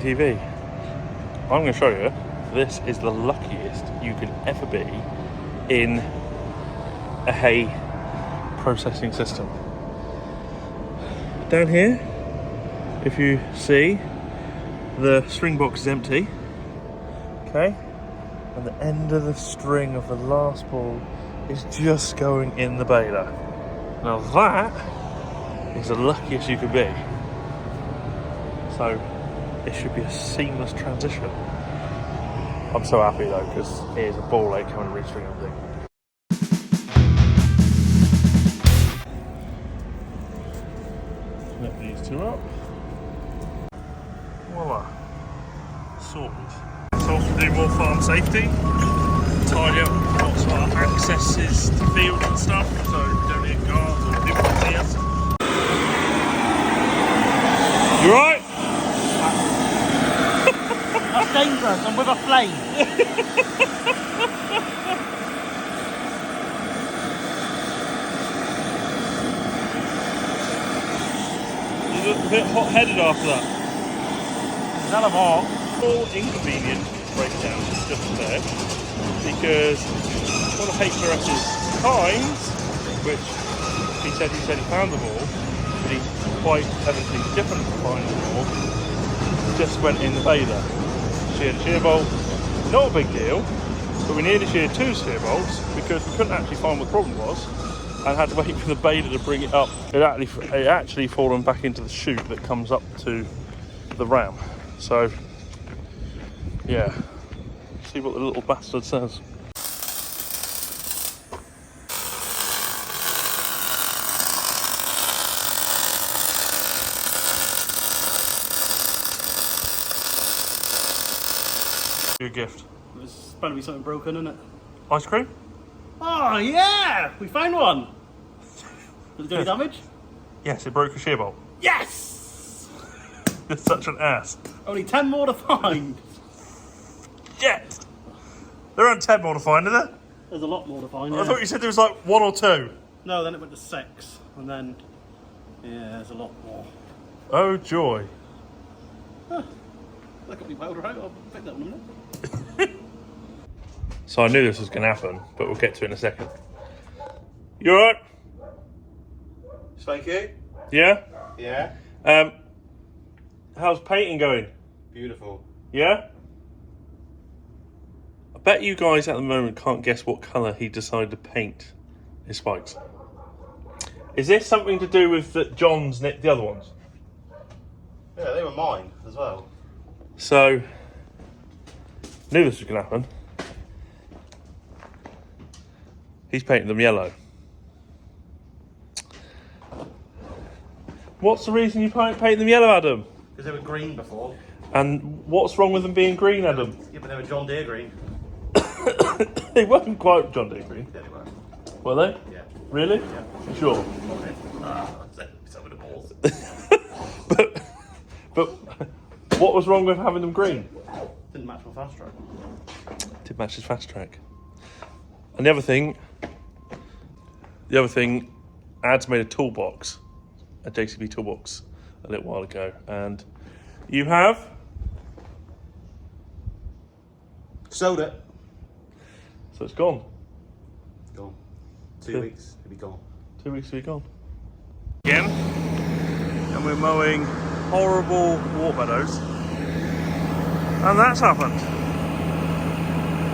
Thehayteamtv. I'm going to show you, this is the luckiest you can ever be in a hay processing system. Down here, if you see, the string box is empty, okay? And the end of the string of the last ball is just going in the baler. Now that is the luckiest you could be. So it should be a seamless transition. I'm so happy though, because here's a ball ache coming to restring everything. Connect these two up. Voila. Sorted. So to do more farm safety, tidy up lots of our accesses to field and stuff, so we don't need guards or people to see us. You right? That's dangerous, I'm with a flame. You look a bit hot-headed after that. It's hell of hot. All inconvenient breakdown is just there, because one of HRS's times, which he said he found them all, but he's quite evidently different to finding them all, just went in the baler. Sheared a shear bolt, not a big deal, but we nearly sheared 2 shear bolts because we couldn't actually find what the problem was and had to wait for the baler to bring it up. It actually fallen back into the chute that comes up to the ram. So yeah, see what the little bastard says. Your gift. There's bound to be something broken, isn't it? Ice cream? Oh yeah! We found one! Did it do any damage? Yes, it broke a shear bolt. Yes! You're such an ass. Only 10 more to find. Yes! There aren't 10 more to find, are there? There's a lot more to find. I Yeah. thought you said there was like 1 or 2. No, then it went to 6, and then yeah, there's a lot more. Oh joy. Huh. That could be welder out. I'll pick that one in a minute. So I knew this was going to happen, but we'll get to it in a second. You alright? Thank you. Yeah? Yeah. How's painting going? Beautiful. Yeah? I bet you guys at the moment can't guess what colour he decided to paint his spikes. Is this something to do with that John's nicked the other ones? Yeah, they were mine as well. So, knew this was going to happen. He's painted them yellow. What's the reason you paint them yellow, Adam? Because they were green before. And what's wrong with them being green, Adam? Yeah, but they were John Deere green. They weren't quite John Deere green. Yeah, they were. Were they? Yeah. Really? Yeah. You sure? Some of the balls. But what was wrong with having them green? Didn't match my fast track. Did match his fast track. And the other thing, Ad's made a toolbox, a JCB toolbox, a little while ago, and you have Sold it. so it's gone. Gone. 2 weeks, it'll be gone. 2 weeks to be gone. Again, and we're mowing horrible wart meadows, and that's happened.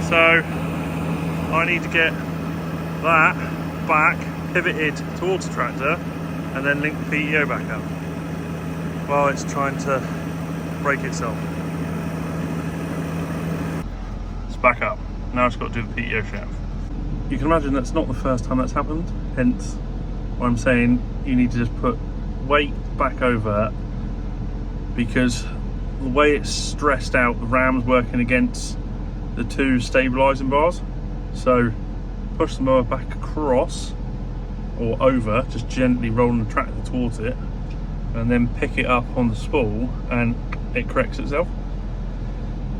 So I need to get that back pivoted towards the tractor and then link the PEO back up while it's trying to break itself. It's back up. Now it's got to do the PEO shaft. You can imagine that's not the first time that's happened, hence why I'm saying you need to just put weight back over, because the way it's stressed out, the ram's working against the 2 stabilising bars. So push the mower back across or over, just gently rolling the tractor towards it, and then pick it up on the spool and it corrects itself.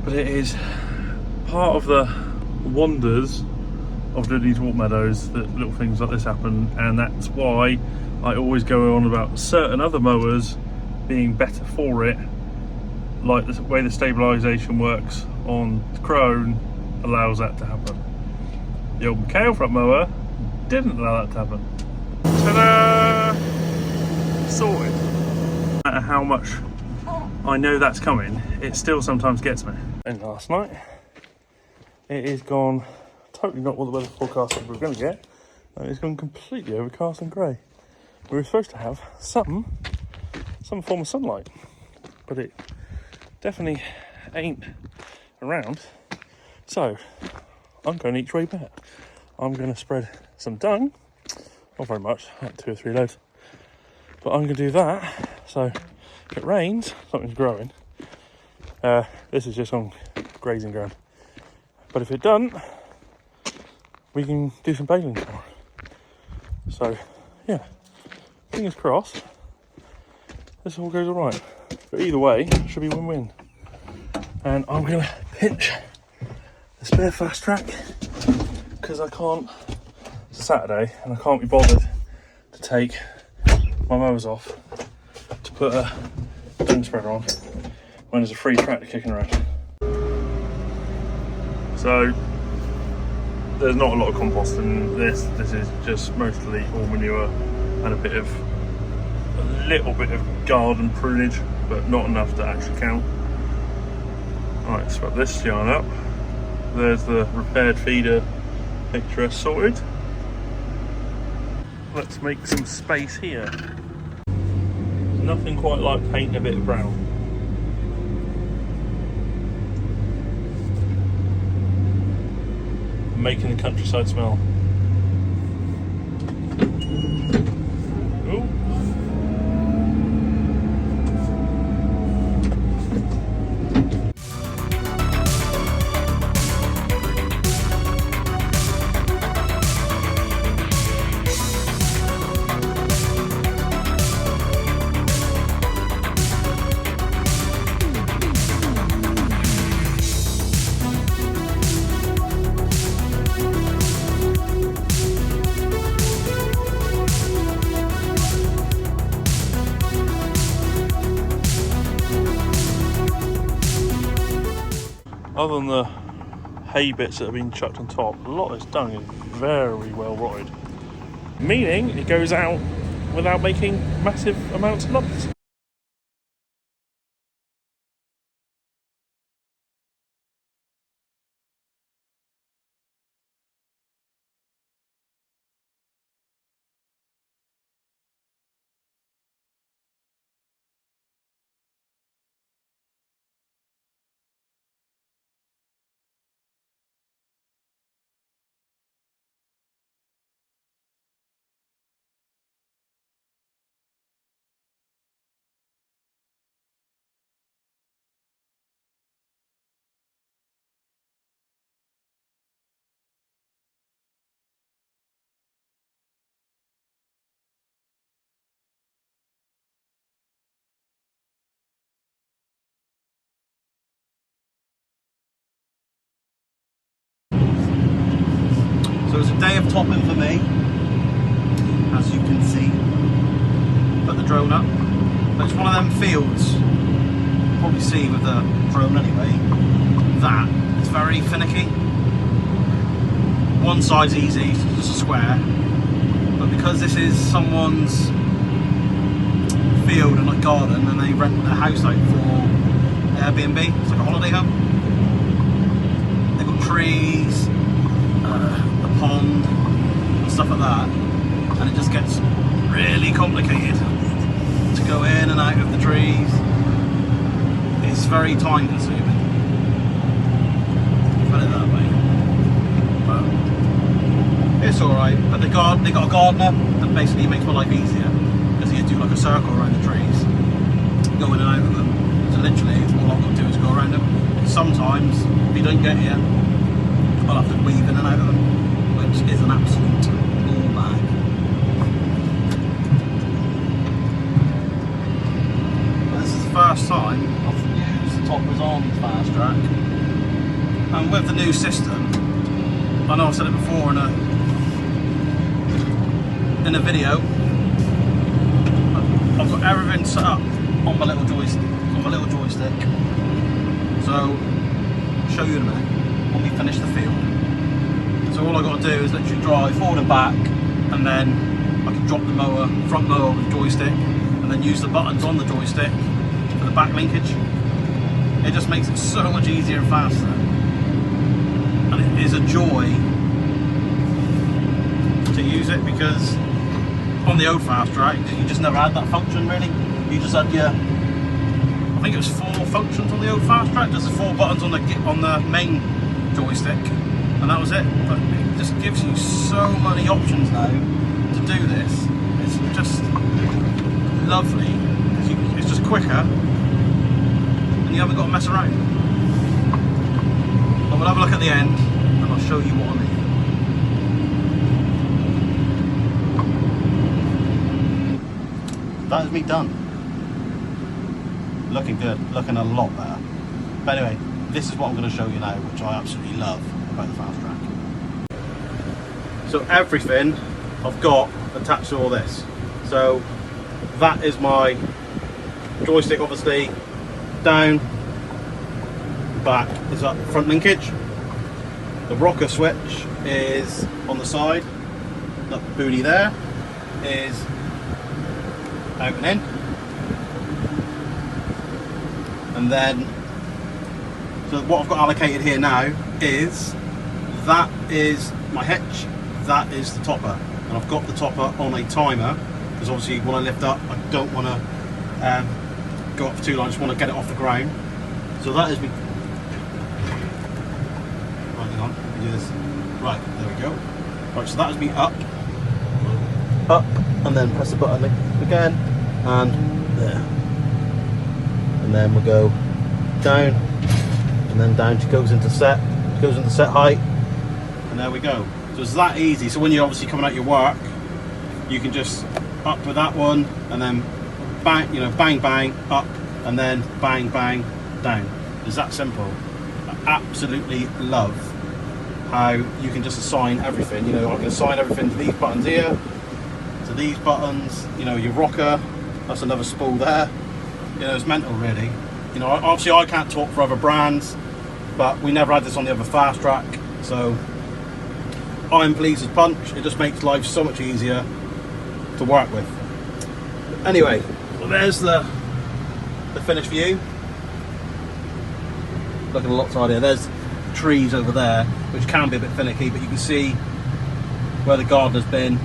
But it is part of the wonders of doing these wart meadows that little things like this happen, and that's why I always go on about certain other mowers being better for it like the way the stabilisation works on the Crone allows that to happen. The old McHale front mower didn't allow that to happen. Ta-da! Sorted. No matter how much I know that's coming, it still sometimes gets me. And last night, it is gone totally not what the weather forecast said we were going to get. It's gone completely overcast and grey. We were supposed to have some form of sunlight, but it definitely ain't around. So I'm going each way back. I'm going to spread some dung, not very much, like 2 or 3 loads, but I'm going to do that. So if it rains, something's growing. This is just on grazing ground, but if it doesn't, we can do some baling tomorrow. So yeah, fingers crossed this all goes all right. But either way, it should be win-win. And I'm going to pinch the spare fast track because I can't, it's a Saturday and I can't be bothered to take my mowers off to put a dung spreader on when there's a free tractor kicking around. So there's not a lot of compost in this. This is just mostly all manure and a little bit of garden prunage, but not enough to actually count. Alright, let's wrap this yarn up. There's the repaired feeder picture sorted. Let's make some space here. Nothing quite like painting a bit of brown. Making the countryside smell. Ooh. Other than the hay bits that have been chucked on top, a lot of this dung is very well rotted. Meaning it goes out without making massive amounts of lumps. So it's a day of topping for me, as you can see. Put the drone up, but it's one of them fields, you'll probably see with the drone anyway, that it's very finicky. One side's easy, it's just a square, but because this is someone's field and like garden, and they rent their house out for Airbnb, it's like a holiday home. They've got trees, a pond, and stuff like that, and it just gets really complicated to go in and out of the trees. It's very time consuming, put it that way. But it's alright, but they got a gardener that basically makes my life easier, because he do like a circle around the trees, go in and out of them. So literally all I've got to do is go around them. Sometimes if you don't get here, I'll have to weave in and out of them, which is an absolute ball bag. This is the first time I've used the toppers on fast track, and with the new system, I know I've said it before in a video, I've got everything set up on my little joystick, with a little joystick. So, I'll show you in a minute when we finish the field. So all I got to do is literally drive forward and back, and then I can drop the mower, front mower with the joystick, and then use the buttons on the joystick for the back linkage. It just makes it so much easier and faster. And it is a joy to use it, because on the old fast track you just never had that function really. You just had your, I think it was 4 functions on the old fast track, just the 4 buttons on the main joystick, and that was it. But it just gives you so many options now to do this. It's just lovely. It's just quicker and you haven't got to mess around. But we'll have a look at the end and I'll show you what I mean. That is me done. Looking good, looking a lot better. But anyway, this is what I'm going to show you now, which I absolutely love about the fast track. So everything I've got attached to all this. So that is my joystick, obviously. Down, back is up front linkage. The rocker switch is on the side. That booty there is out and in. And then, so what I've got allocated here now is, that is my hitch, that is the topper. And I've got the topper on a timer, because obviously when I lift up, I don't want to go up for too long, I just want to get it off the ground. So that is me. Right, hang on, let me do this. Right, there we go. Right, so that is me up, and then press the button again, and there. And then we'll go down, and then down to goes into set height, and there we go. So it's that easy. So when you're obviously coming out your work, you can just up with that one, and then bang, you know, bang bang up, and then bang bang down. It's that simple. I absolutely love how you can just assign everything. You know, I can assign everything to these buttons here, to these buttons. You know, your rocker, that's another spool there. You know, it's mental really. You know, obviously I can't talk for other brands, but we never had this on the other fast track, so I'm pleased as punch. It just makes life so much easier to work with. Anyway, well, there's the finished view. Looking a lot tidier. There's trees over there, which can be a bit finicky, but you can see where the gardener's been.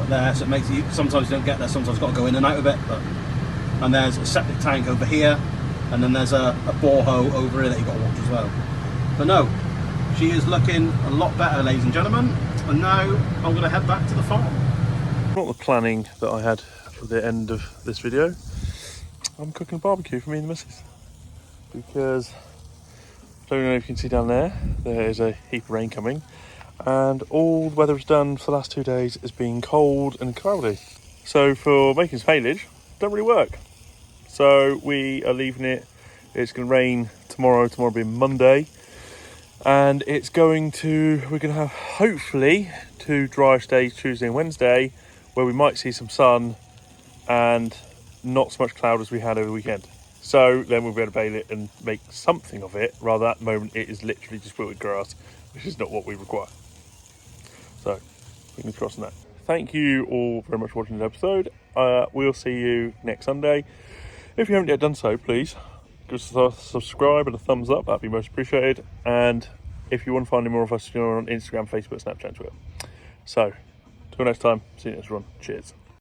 There, so it makes you, sometimes you don't get there, sometimes you've got to go in and out of it. And there's a septic tank over here, and then there's a borehole over here that you've got to watch as well. But no, she is looking a lot better, ladies and gentlemen. And now I'm going to head back to the farm. Not the planning that I had at the end of this video. I'm cooking a barbecue for me and the missus, because I don't know if you can see down there, there is a heap of rain coming, and all the weather is done for the last 2 days is being cold and cloudy. So for making silage, don't really work. So we are leaving it. It's going to rain tomorrow will be Monday, and it's going to, we're going to have hopefully 2 dry days, Tuesday and Wednesday, where we might see some sun and not so much cloud as we had over the weekend. So then we'll be able to bale it and make something of it, rather at the moment it is literally just wilted grass, which is not what we require. So fingers crossed on that. Thank you all very much for watching this episode. We'll see you next Sunday. If you haven't yet done so, please give us a subscribe and a thumbs up, that'd be most appreciated. And if you want to find any more of us, you're on Instagram, Facebook, Snapchat, Twitter. So till next time, see you next run. Cheers.